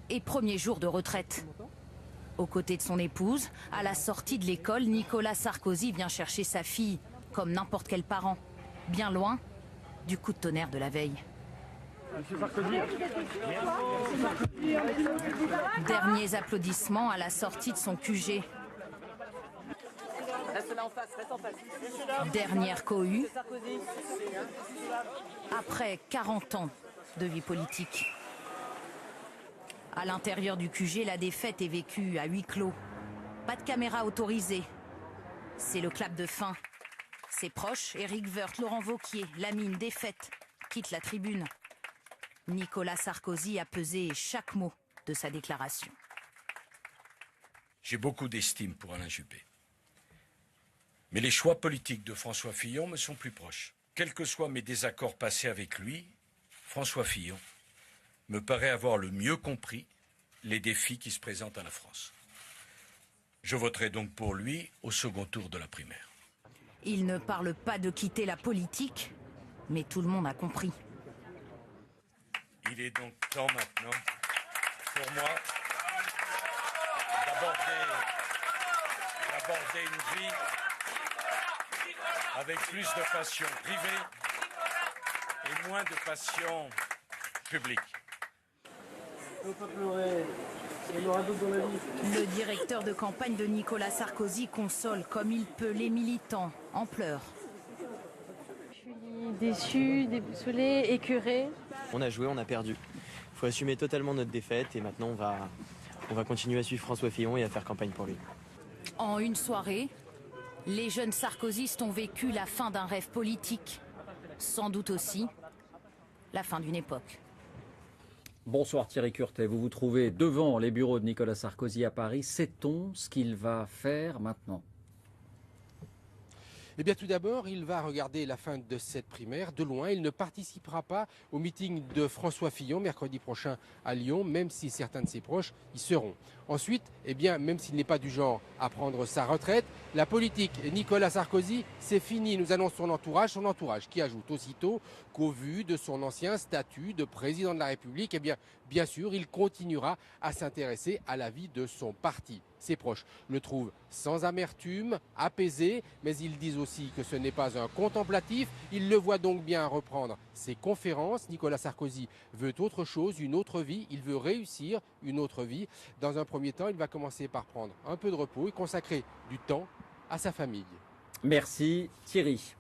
et premier jour de retraite. Aux côtés de son épouse, à la sortie de l'école, Nicolas Sarkozy vient chercher sa fille, comme n'importe quel parent, bien loin du coup de tonnerre de la veille. Monsieur Sarkozy. Derniers applaudissements à la sortie de son QG. Reste là en face, reste en face. Dernière cohue. Après 40 ans de vie politique. À l'intérieur du QG, la défaite est vécue à huis clos. Pas de caméra autorisée. C'est le clap de fin. Ses proches, Éric Woerth, Laurent Wauquiez, Lamine, défaite, quittent la tribune. Nicolas Sarkozy a pesé chaque mot de sa déclaration. J'ai beaucoup d'estime pour Alain Juppé. Mais les choix politiques de François Fillon me sont plus proches. Quels que soient mes désaccords passés avec lui, François Fillon me paraît avoir le mieux compris les défis qui se présentent à la France. Je voterai donc pour lui au second tour de la primaire. Il ne parle pas de quitter la politique, mais tout le monde a compris. Il est donc temps maintenant, pour moi, d'aborder une vie avec plus de passion privée et moins de passion publique. Le directeur de campagne de Nicolas Sarkozy console comme il peut les militants en pleurs. Je suis déçu, déboussolé, écœuré. On a joué, on a perdu. Il faut assumer totalement notre défaite et maintenant on va continuer à suivre François Fillon et à faire campagne pour lui. En une soirée, les jeunes sarkozystes ont vécu la fin d'un rêve politique, sans doute aussi la fin d'une époque. Bonsoir Thierry Curtet, vous vous trouvez devant les bureaux de Nicolas Sarkozy à Paris. Sait-on ce qu'il va faire maintenant ? Eh bien tout d'abord, il va regarder la fin de cette primaire de loin. Il ne participera pas au meeting de François Fillon mercredi prochain à Lyon, même si certains de ses proches y seront. Ensuite, eh bien, même s'il n'est pas du genre à prendre sa retraite, la politique et Nicolas Sarkozy, c'est fini, nous annonce son entourage qui ajoute aussitôt qu'au vu de son ancien statut de président de la République, eh bien sûr, il continuera à s'intéresser à la vie de son parti. Ses proches le trouvent sans amertume, apaisé, mais ils disent aussi que ce n'est pas un contemplatif. Ils le voient donc bien reprendre ses conférences. Nicolas Sarkozy veut autre chose, une autre vie. Il veut réussir une autre vie. Dans un premier temps, il va commencer par prendre un peu de repos et consacrer du temps à sa famille. Merci Thierry.